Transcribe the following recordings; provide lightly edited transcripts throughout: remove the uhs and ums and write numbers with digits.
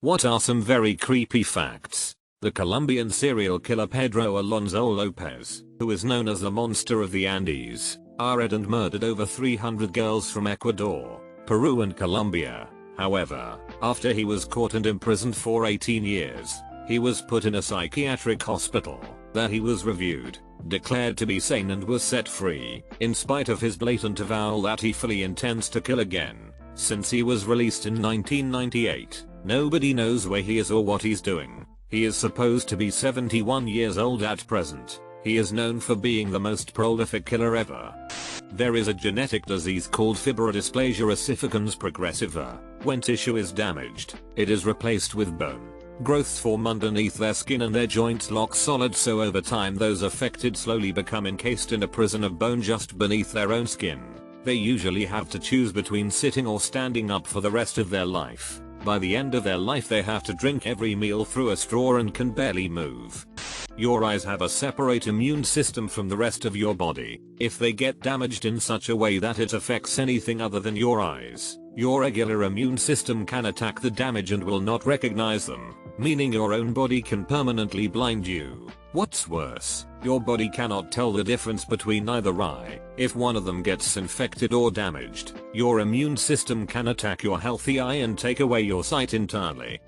What are some very creepy facts? The Colombian serial killer Pedro Alonso Lopez, who is known as the Monster of the Andes, arrested and murdered over 300 girls from Ecuador, Peru and Colombia. However, after he was caught and imprisoned for 18 years, he was put in a psychiatric hospital. That he was reviewed, declared to be sane and was set free, in spite of his blatant avowal that he fully intends to kill again. Since he was released in 1998, nobody knows where he is or what he's doing. He is supposed to be 71 years old at present. He is known for being the most prolific killer ever. There is a genetic disease called fibrodysplasia ossificans progressiva. When tissue is damaged, it is replaced with bone. Growths form underneath their skin and their joints lock solid, so over time those affected slowly become encased in a prison of bone just beneath their own skin. They usually have to choose between sitting or standing up for the rest of their life. By the end of their life they have to drink every meal through a straw and can barely move. Your eyes have a separate immune system from the rest of your body. If they get damaged in such a way that it affects anything other than your eyes, your regular immune system can attack the damage and will not recognize them, meaning your own body can permanently blind you. What's worse, your body cannot tell the difference between either eye. If one of them gets infected or damaged, your immune system can attack your healthy eye and take away your sight entirely.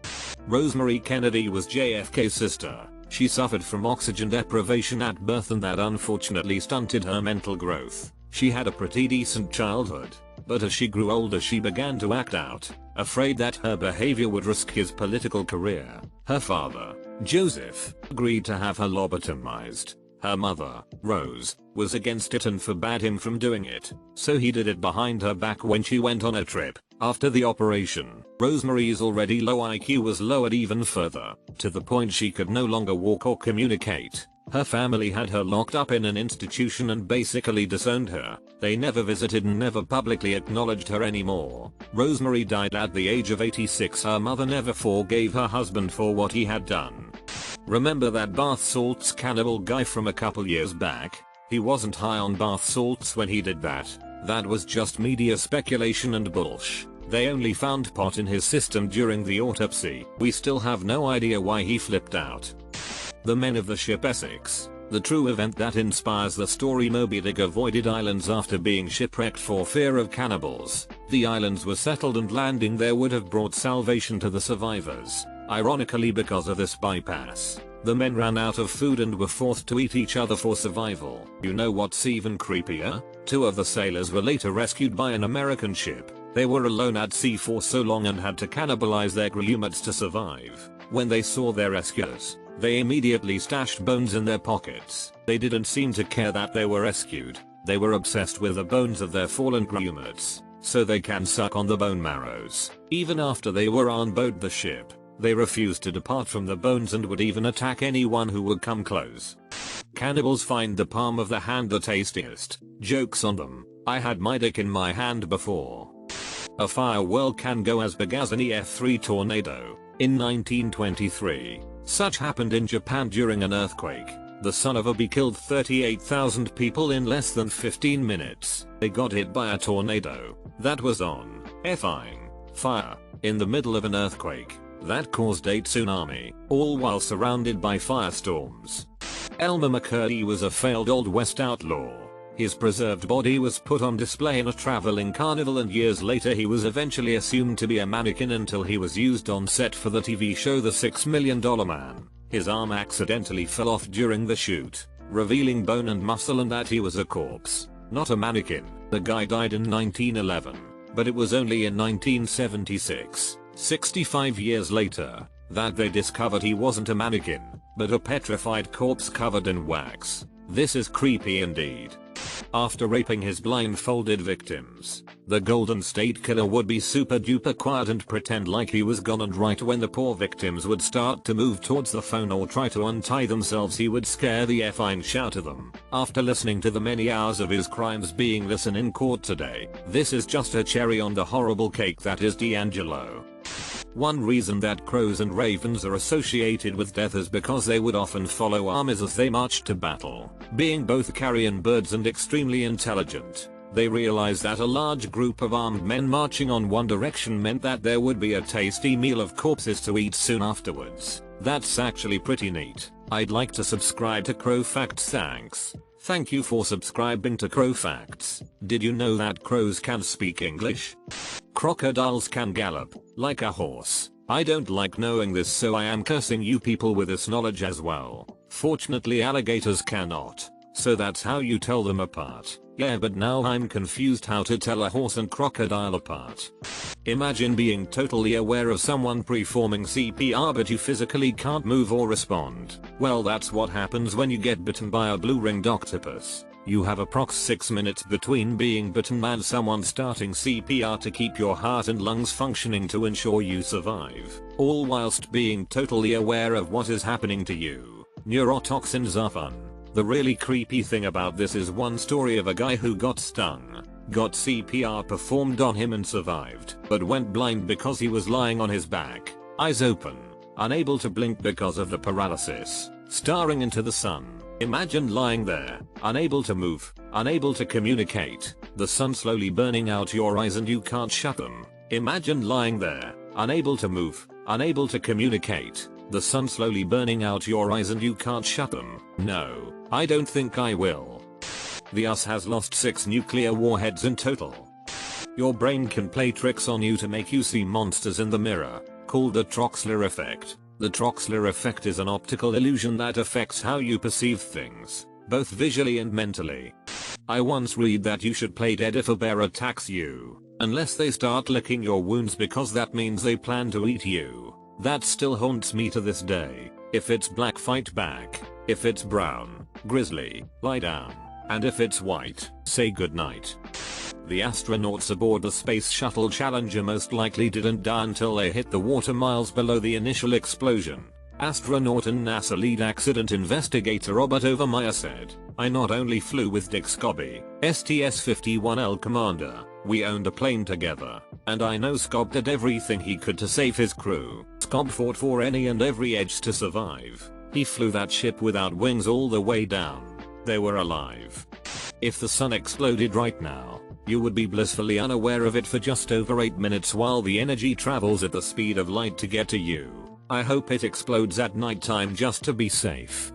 Rosemary Kennedy was JFK's sister. She suffered from oxygen deprivation at birth and that unfortunately stunted her mental growth. She had a pretty decent childhood, but as she grew older she began to act out, afraid that her behavior would risk his political career. Her father, Joseph, agreed to have her lobotomized. Her mother, Rose, was against it and forbade him from doing it, so he did it behind her back when she went on a trip. After the operation, Rosemary's already low IQ was lowered even further, to the point she could no longer walk or communicate. Her family had her locked up in an institution and basically disowned her. They never visited and never publicly acknowledged her anymore. Rosemary died at the age of 86. Her mother never forgave her husband for what he had done. Remember that bath salts cannibal guy from a couple years back? He wasn't high on bath salts when he did that. That was just media speculation and bullshit. They only found pot in his system during the autopsy. We still have no idea why he flipped out. The men of the ship Essex, the true event that inspires the story. Moby Dick avoided islands after being shipwrecked for fear of cannibals. The islands were settled and landing there would have brought salvation to the survivors. Ironically, because of this bypass, the men ran out of food and were forced to eat each other for survival. You know what's even creepier? 2 of the sailors were later rescued by an American ship. They were alone at sea for so long and had to cannibalize their crewmates to survive. When they saw their rescuers, they immediately stashed bones in their pockets. They didn't seem to care that they were rescued. They were obsessed with the bones of their fallen crewmates, so they can suck on the bone marrows. Even after they were on board the ship, they refused to depart from the bones and would even attack anyone who would come close. Cannibals find the palm of the hand the tastiest. Jokes on them. I had my dick in my hand before. A firewhirl can go as big as an EF3 tornado. In 1923, such happened in Japan during an earthquake. The son of a bee killed 38,000 people in less than 15 minutes. They got hit by a tornado that was on fire in the middle of an earthquake that caused a tsunami, all while surrounded by firestorms. Elmer McCurdy was a failed Old West outlaw. His preserved body was put on display in a traveling carnival, and years later he was eventually assumed to be a mannequin until he was used on set for the TV show The $6 Million Man. His arm accidentally fell off during the shoot, revealing bone and muscle and that he was a corpse, not a mannequin. The guy died in 1911, but it was only in 1976, 65 years later, that they discovered he wasn't a mannequin, but a petrified corpse covered in wax. This is creepy indeed. After raping his blindfolded victims, the Golden State Killer would be super duper quiet and pretend like he was gone, and right when the poor victims would start to move towards the phone or try to untie themselves, he would scare the effing shit out of them. After listening to the many hours of his crimes being listened in court today, this is just a cherry on the horrible cake that is D'Angelo. One reason that crows and ravens are associated with death is because they would often follow armies as they marched to battle. Being both carrion birds and extremely intelligent, They realized that a large group of armed men marching on one direction meant that there would be a tasty meal of corpses to eat soon afterwards. That's actually pretty neat. I'd like to subscribe to Crow Facts, thanks. Thank you for subscribing to Crow Facts. Did you know that crows can speak English? Crocodiles can gallop like a horse. I don't like knowing this, so I am cursing you people with this knowledge as well. Fortunately alligators cannot. So that's how you tell them apart. Yeah, but now I'm confused how to tell a horse and crocodile apart. Imagine being totally aware of someone performing CPR but you physically can't move or respond. Well, that's what happens when you get bitten by a blue-ringed octopus. You have approx 6 minutes between being bitten and someone starting CPR to keep your heart and lungs functioning to ensure you survive. All whilst being totally aware of what is happening to you. Neurotoxins are fun. The really creepy thing about this is one story of a guy who got stung, got CPR performed on him and survived, but went blind because he was lying on his back, eyes open, unable to blink because of the paralysis, staring into the sun. Imagine lying there, unable to move, unable to communicate, the sun slowly burning out your eyes and you can't shut them. Imagine lying there, unable to move, unable to communicate, the sun slowly burning out your eyes and you can't shut them. No, I don't think I will. The US has lost 6 nuclear warheads in total. Your brain can play tricks on you to make you see monsters in the mirror, called the Troxler effect. The Troxler effect is an optical illusion that affects how you perceive things, both visually and mentally. I once read that you should play dead if a bear attacks you, unless they start licking your wounds because that means they plan to eat you. That still haunts me to this day. If it's black, fight back. If it's brown, grizzly, lie down. And if it's white, say goodnight. The astronauts aboard the Space Shuttle Challenger most likely didn't die until they hit the water miles below the initial explosion. Astronaut and NASA lead accident investigator Robert Overmyer said, "I not only flew with Dick Scobie, STS-51L commander, we owned a plane together, and I know Scob did everything he could to save his crew. Scob fought for any and every edge to survive. He flew that ship without wings all the way down. They were alive. If the sun exploded right now, you would be blissfully unaware of it for just over 8 minutes while the energy travels at the speed of light to get to you. I hope it explodes at nighttime just to be safe."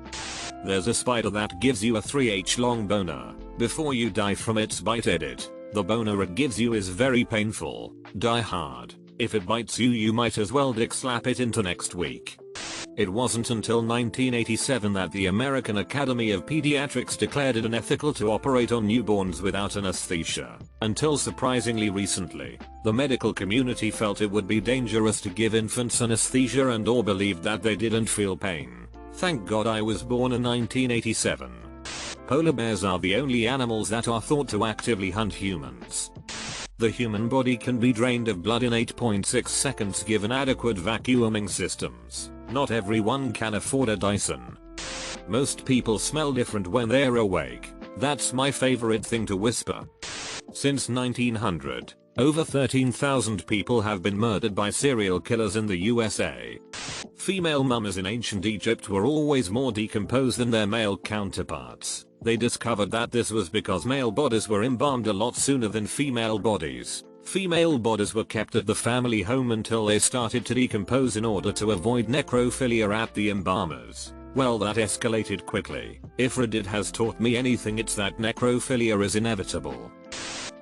There's a spider that gives you a 3H long boner before you die from its bite. Edit. The boner it gives you is very painful. Die hard. If it bites you, you might as well dick slap it into next week. It wasn't until 1987 that the American Academy of Pediatrics declared it unethical to operate on newborns without anesthesia. Until surprisingly recently, the medical community felt it would be dangerous to give infants anesthesia and or believed that they didn't feel pain. Thank God I was born in 1987. Polar bears are the only animals that are thought to actively hunt humans. The human body can be drained of blood in 8.6 seconds given adequate vacuuming systems. Not everyone can afford a Dyson. Most people smell different when they're awake. That's my favorite thing to whisper. Since 1900, over 13,000 people have been murdered by serial killers in the USA. Female mummies in ancient Egypt were always more decomposed than their male counterparts. They discovered that this was because male bodies were embalmed a lot sooner than female bodies. Female bodies were kept at the family home until they started to decompose in order to avoid necrophilia at the embalmers. Well, that escalated quickly. If Reddit has taught me anything, it's that necrophilia is inevitable.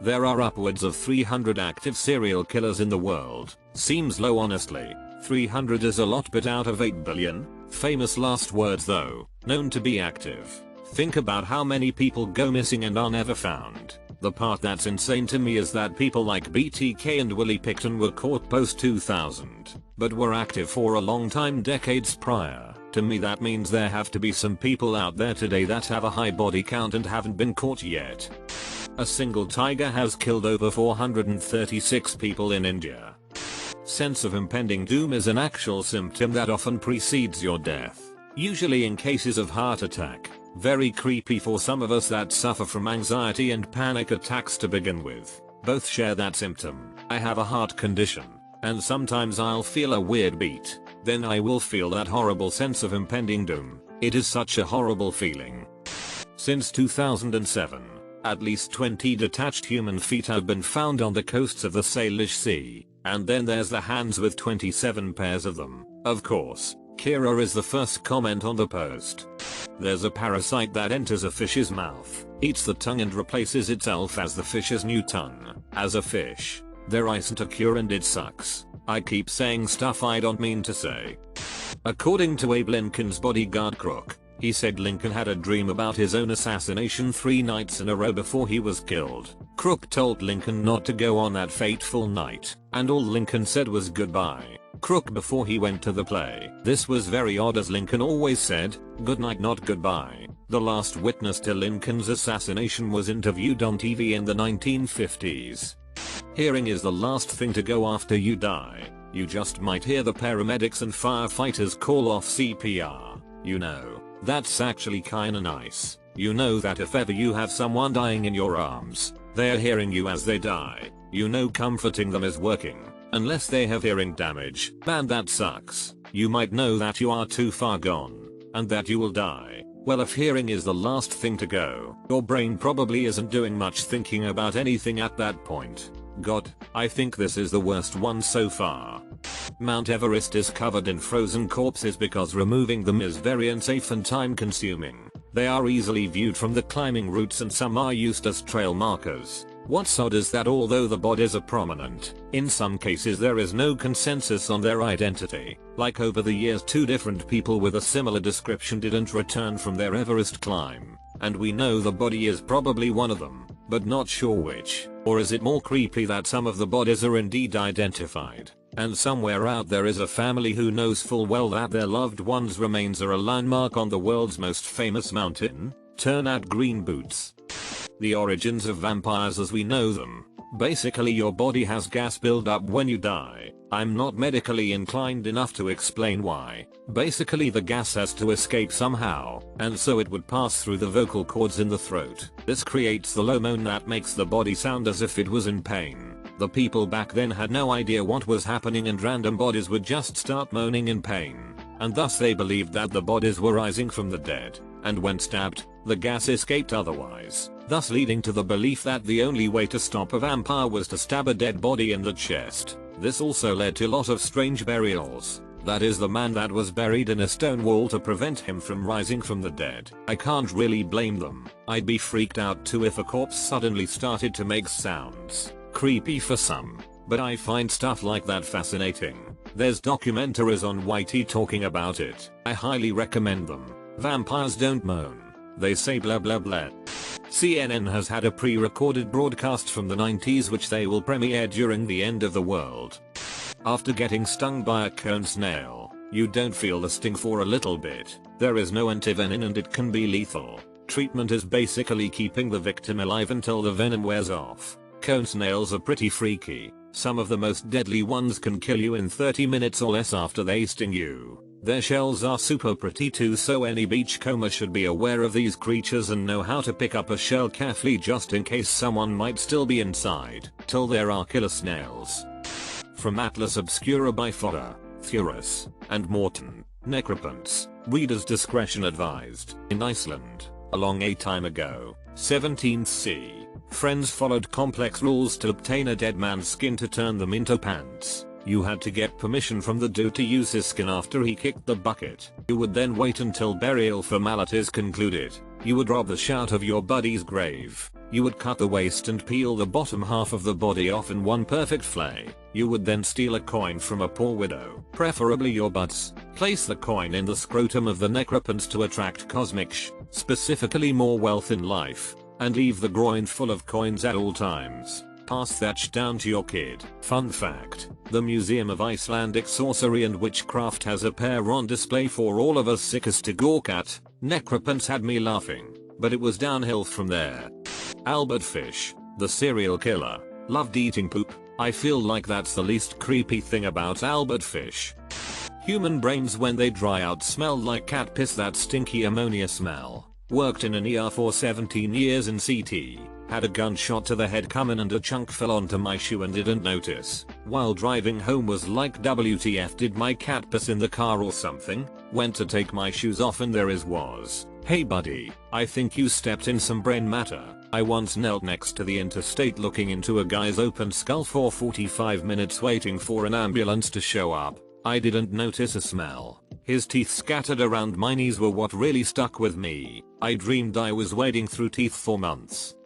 There are upwards of 300 active serial killers in the world. Seems low, honestly. 300 is a lot, but out of 8 billion, famous last words though, known to be active. Think about how many people go missing and are never found. The part that's insane to me is that people like BTK and Willie Picton were caught post 2000, but were active for a long time, decades prior. To me that means there have to be some people out there today that have a high body count and haven't been caught yet. A single tiger has killed over 436 people in India. Sense of impending doom is an actual symptom that often precedes your death, usually in cases of heart attack. Very creepy for some of us that suffer from anxiety and panic attacks to begin with. Both share that symptom. I have a heart condition, and sometimes I'll feel a weird beat. Then I will feel that horrible sense of impending doom. It is such a horrible feeling. Since 2007, At least 20 detached human feet have been found on the coasts of the Salish Sea, and then there's the hands with 27 pairs of them. Of course, Kira is the first comment on the post. There's a parasite that enters a fish's mouth, eats the tongue and replaces itself as the fish's new tongue. As a fish, there isn't a cure and it sucks. I keep saying stuff I don't mean to say. According to Abe Lincoln's bodyguard Crook, he said Lincoln had a dream about his own assassination 3 nights in a row before he was killed. Crook told Lincoln not to go on that fateful night, and all Lincoln said was goodbye. Crook before he went to the play. This was very odd as Lincoln always said, good night not goodbye. The last witness to Lincoln's assassination was interviewed on TV in the 1950s. Hearing is the last thing to go after you die. You just might hear the paramedics and firefighters call off CPR. You know, that's actually kinda nice. You know that if ever you have someone dying in your arms, they're hearing you as they die. You know comforting them is working. Unless they have hearing damage. Man, that sucks. You might know that you are too far gone, and that you will die. Well, if hearing is the last thing to go, your brain probably isn't doing much thinking about anything at that point. God, I think this is the worst one so far. Mount Everest is covered in frozen corpses because removing them is very unsafe and time consuming. They are easily viewed from the climbing routes and some are used as trail markers. What's odd is that although the bodies are prominent, in some cases there is no consensus on their identity. Like over the years 2 different people with a similar description didn't return from their Everest climb, and we know the body is probably one of them, but not sure which. Or is it more creepy that some of the bodies are indeed identified, and somewhere out there is a family who knows full well that their loved one's remains are a landmark on the world's most famous mountain? Turn out green boots. The origins of vampires as we know them. Basically your body has gas buildup when you die. I'm not medically inclined enough to explain why. Basically the gas has to escape somehow, and so it would pass through the vocal cords in the throat. This creates the low moan that makes the body sound as if it was in pain. The people back then had no idea what was happening and random bodies would just start moaning in pain, and thus they believed that the bodies were rising from the dead, and when stabbed, the gas escaped otherwise, thus leading to the belief that the only way to stop a vampire was to stab a dead body in the chest. This also led to a lot of strange burials. That is, the man that was buried in a stone wall to prevent him from rising from the dead. I can't really blame them. I'd be freaked out too if a corpse suddenly started to make sounds. Creepy for some, but I find stuff like that fascinating. There's documentaries on YT talking about it. I highly recommend them. Vampires don't moan. They say blah blah blah. CNN has had a pre-recorded broadcast from the 90s which they will premiere during the end of the world. After getting stung by a cone snail, you don't feel the sting for a little bit. There is no antivenin and it can be lethal. Treatment is basically keeping the victim alive until the venom wears off. Cone snails are pretty freaky. Some of the most deadly ones can kill you in 30 minutes or less after they sting you. Their shells are super pretty too, so any beachcomber should be aware of these creatures and know how to pick up a shell carefully just in case someone might still be inside, till there are killer snails. From Atlas Obscura by Fodder, Thurus, and Morton, Necropants, reader's discretion advised. In Iceland, a long time ago, 17th C, friends followed complex rules to obtain a dead man's skin to turn them into pants. You had to get permission from the dude to use his skin after he kicked the bucket. You would then wait until burial formalities concluded. You would rob the shout of your buddy's grave. You would cut the waist and peel the bottom half of the body off in one perfect flay. You would then steal a coin from a poor widow, preferably your bud's. Place the coin in the scrotum of the necropants to attract cosmic specifically more wealth in life, and leave the groin full of coins at all times. Pass that down to your kid. Fun fact, the Museum of Icelandic Sorcery and Witchcraft has a pair on display for all of us sickos to gawk at. Necropants had me laughing, but it was downhill from there. Albert Fish, the serial killer, loved eating poop. I feel like that's the least creepy thing about Albert Fish. Human brains when they dry out smell like cat piss, that stinky ammonia smell. Worked in an ER for 17 years in CT. Had a gunshot to the head come in and a chunk fell onto my shoe and didn't notice. While driving home was like, WTF, did my cat piss in the car or something? Went to take my shoes off and there was. Hey buddy, I think you stepped in some brain matter. I once knelt next to the interstate looking into a guy's open skull for 45 minutes waiting for an ambulance to show up. I didn't notice a smell. His teeth scattered around my knees were what really stuck with me. I dreamed I was wading through teeth for months.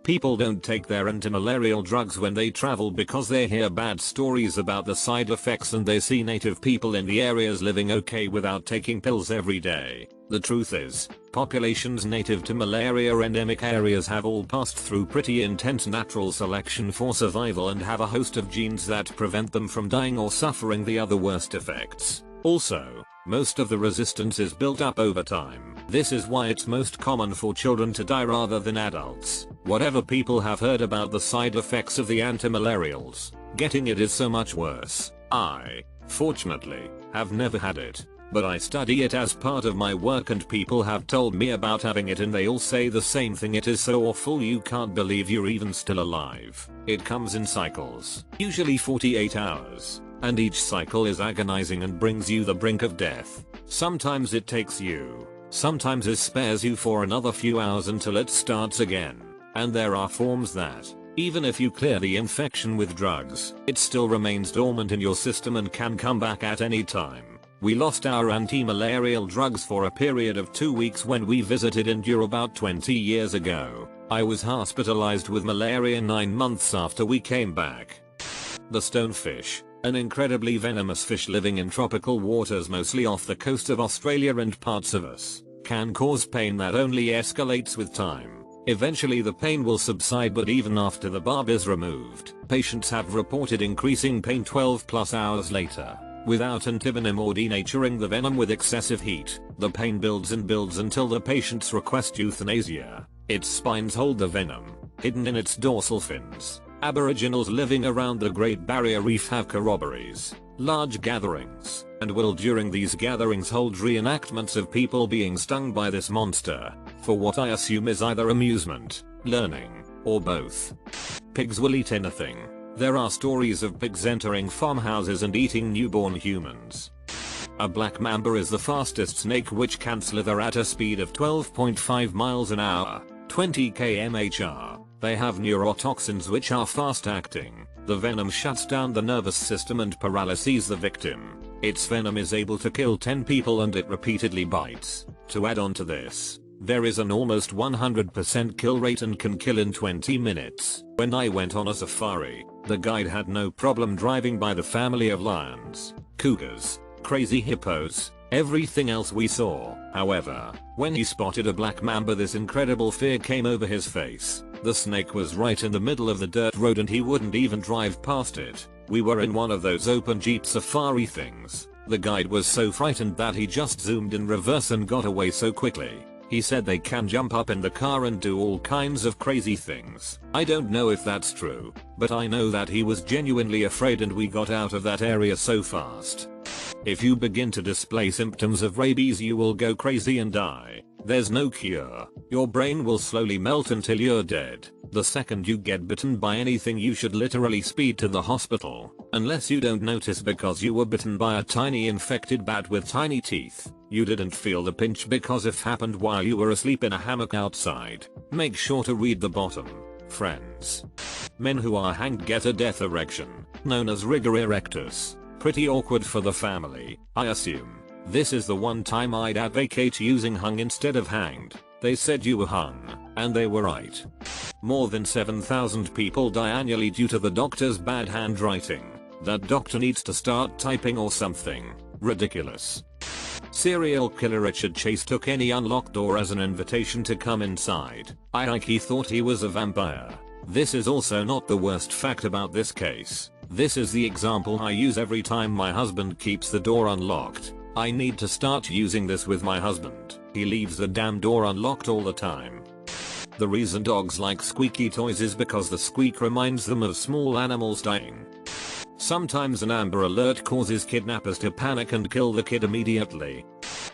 People don't take their anti-malarial drugs when they travel because they hear bad stories about the side effects and they see native people in the areas living okay without taking pills every day. The truth is, populations native to malaria endemic areas have all passed through pretty intense natural selection for survival and have a host of genes that prevent them from dying or suffering the other worst effects. Also, most of the resistance is built up over time. This is why it's most common for children to die rather than adults. Whatever people have heard about the side effects of the antimalarials, getting it is so much worse. I, fortunately, have never had it, but I study it as part of my work and people have told me about having it and they all say the same thing: it is so awful you can't believe you're even still alive. It comes in cycles, usually 48 hours. And each cycle is agonizing and brings you the brink of death. Sometimes it takes you. Sometimes it spares you for another few hours until it starts again. And there are forms that, even if you clear the infection with drugs, it still remains dormant in your system and can come back at any time. We lost our anti-malarial drugs for a period of 2 weeks when we visited India about 20 years ago. I was hospitalized with malaria 9 months after we came back. The stonefish, an incredibly venomous fish living in tropical waters mostly off the coast of Australia and parts of us, can cause pain that only escalates with time. Eventually the pain will subside, but even after the barb is removed, patients have reported increasing pain 12+ hours later. Without antivenom or denaturing the venom with excessive heat, the pain builds and builds until the patients request euthanasia. Its spines hold the venom, hidden in its dorsal fins. Aboriginals living around the Great Barrier Reef have corroborees, large gatherings, and will during these gatherings hold reenactments of people being stung by this monster, for what I assume is either amusement, learning, or both. Pigs will eat anything. There are stories of pigs entering farmhouses and eating newborn humans. A black mamba is the fastest snake, which can slither at a speed of 12.5 miles an hour, 20 km/h. They have neurotoxins which are fast acting. The venom shuts down the nervous system and paralyzes the victim. Its venom is able to kill 10 people and it repeatedly bites. To add on to this, there is an almost 100% kill rate and can kill in 20 minutes. When I went on a safari, the guide had no problem driving by the family of lions, cougars, crazy hippos, everything else we saw. However, when he spotted a black mamba, this incredible fear came over his face. The snake was right in the middle of the dirt road and he wouldn't even drive past it. We were in one of those open Jeep safari things. The guide was so frightened that he just zoomed in reverse and got away so quickly. He said they can jump up in the car and do all kinds of crazy things. I don't know if that's true, but I know that he was genuinely afraid and we got out of that area so fast. If you begin to display symptoms of rabies, you will go crazy and die. There's no cure. Your brain will slowly melt until you're dead. The second you get bitten by anything, you should literally speed to the hospital. Unless you don't notice because you were bitten by a tiny infected bat with tiny teeth. You didn't feel the pinch because it happened while you were asleep in a hammock outside. Make sure to read the bottom, friends. Men who are hanged get a death erection, known as rigor erectus. Pretty awkward for the family, I assume. This is the one time I'd advocate using hung instead of hanged. They said you were hung, and they were right. More than 7,000 people die annually due to the doctor's bad handwriting. That doctor needs to start typing or something. Ridiculous. Serial killer Richard Chase took any unlocked door as an invitation to come inside. He thought he was a vampire. This is also not the worst fact about this case. This is the example I use every time my husband keeps the door unlocked. I need to start using this with my husband. He leaves the damn door unlocked all the time. The reason dogs like squeaky toys is because the squeak reminds them of small animals dying. Sometimes an Amber Alert causes kidnappers to panic and kill the kid immediately.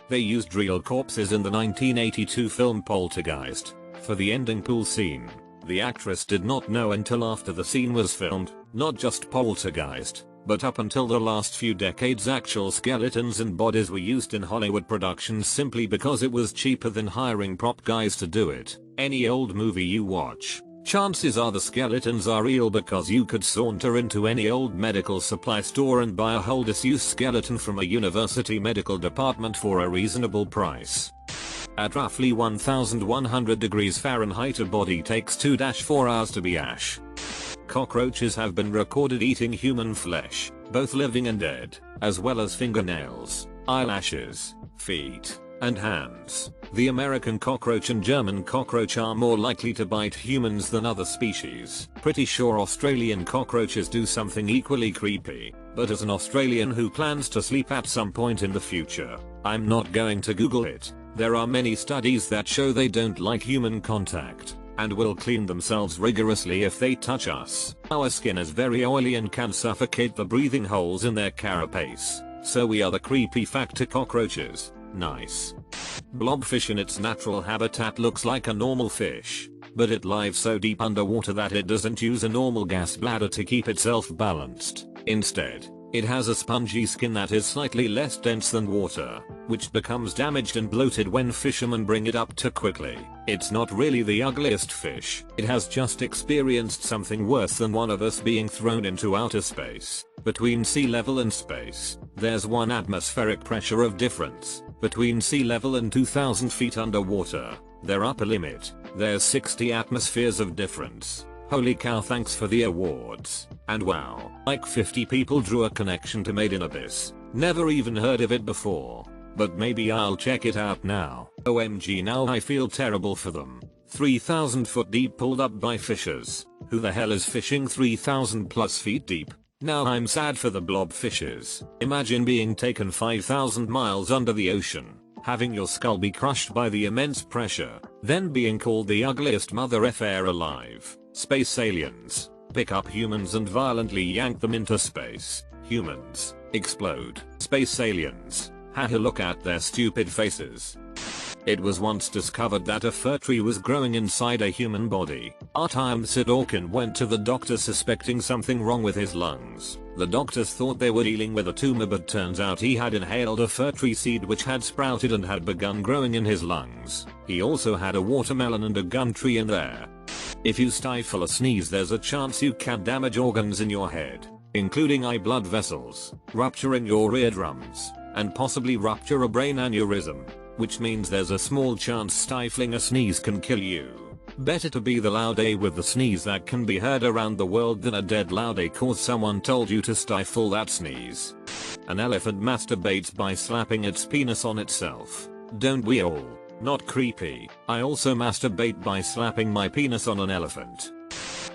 They used real corpses in the 1982 film Poltergeist for the ending pool scene. The actress did not know until after the scene was filmed, not just Poltergeist, but up until the last few decades actual skeletons and bodies were used in Hollywood productions simply because it was cheaper than hiring prop guys to do it. Any old movie you watch, chances are the skeletons are real because you could saunter into any old medical supply store and buy a whole disused skeleton from a university medical department for a reasonable price. At roughly 1100 degrees Fahrenheit a body takes 2-4 hours to be ash. Cockroaches have been recorded eating human flesh, both living and dead, as well as fingernails, eyelashes, feet, and hands. The American cockroach and German cockroach are more likely to bite humans than other species. Pretty sure Australian cockroaches do something equally creepy, but as an Australian who plans to sleep at some point in the future, I'm not going to Google it. There are many studies that show they don't like human contact, and will clean themselves rigorously if they touch us. Our skin is very oily and can suffocate the breathing holes in their carapace, so we are the creepy fact to cockroaches. Nice. Blobfish in its natural habitat looks like a normal fish, but it lives so deep underwater that it doesn't use a normal gas bladder to keep itself balanced. Instead, it has a spongy skin that is slightly less dense than water, which becomes damaged and bloated when fishermen bring it up too quickly. It's not really the ugliest fish, it has just experienced something worse than one of us being thrown into outer space. Between sea level and space, there's 1 atmospheric pressure of difference. Between sea level and 2000 feet underwater, their upper limit, there's 60 atmospheres of difference. Holy cow, thanks for the awards. And wow, like 50 people drew a connection to Made in Abyss. Never even heard of it before, but maybe I'll check it out now. OMG, now I feel terrible for them. 3,000 foot deep pulled up by fishers. Who the hell is fishing 3,000 plus feet deep? Now I'm sad for the blobfishes. Imagine being taken 5,000 miles under the ocean, having your skull be crushed by the immense pressure, then being called the ugliest mother effer alive. Space aliens pick up humans and violently yank them into space. Humans explode. Space aliens, haha, look at their stupid faces. It was once discovered that a fir tree was growing inside a human body. R-Time Sid Orkin went to the doctor suspecting something wrong with his lungs. The doctors thought they were dealing with a tumor, but turns out he had inhaled a fir tree seed which had sprouted and had begun growing in his lungs. He also had a watermelon and a gum tree in there. If you stifle a sneeze, there's a chance you can damage organs in your head, including eye blood vessels, rupturing your eardrums, and possibly rupture a brain aneurysm, which means there's a small chance stifling a sneeze can kill you. Better to be the loud A with the sneeze that can be heard around the world than a dead loud A cause someone told you to stifle that sneeze. An elephant masturbates by slapping its penis on itself. Don't we all? Not creepy. I also masturbate by slapping my penis on an elephant.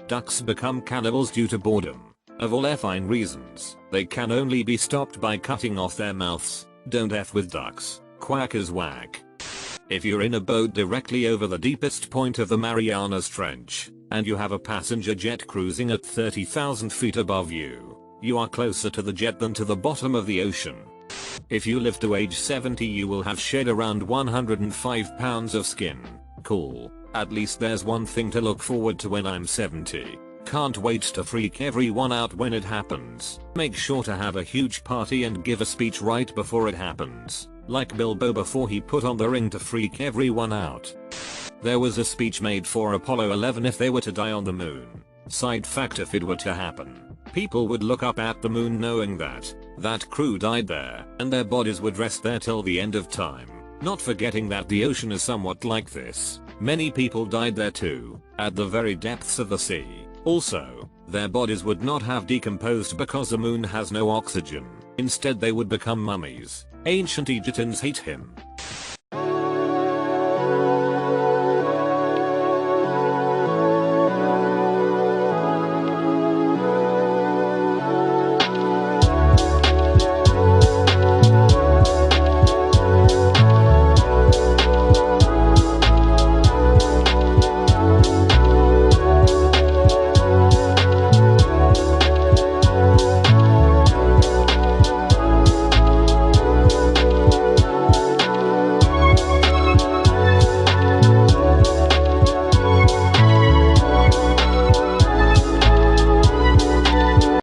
Ducks become cannibals due to boredom. Of all effing reasons, they can only be stopped by cutting off their mouths. Don't F with ducks. Quack is whack. If you're in a boat directly over the deepest point of the Marianas Trench, and you have a passenger jet cruising at 30,000 feet above you, you are closer to the jet than to the bottom of the ocean. If you live to age 70, you will have shed around 105 pounds of skin. Cool. At least there's one thing to look forward to when I'm 70. Can't wait to freak everyone out when it happens. Make sure to have a huge party and give a speech right before it happens. Like Bilbo before he put on the ring to freak everyone out. There was a speech made for Apollo 11 if they were to die on the moon. Side fact, if it were to happen, people would look up at the moon knowing that crew died there, and their bodies would rest there till the end of time. Not forgetting that the ocean is somewhat like this. Many people died there too, at the very depths of the sea. Also, their bodies would not have decomposed because the moon has no oxygen. Instead they would become mummies. Ancient Egyptians hate him.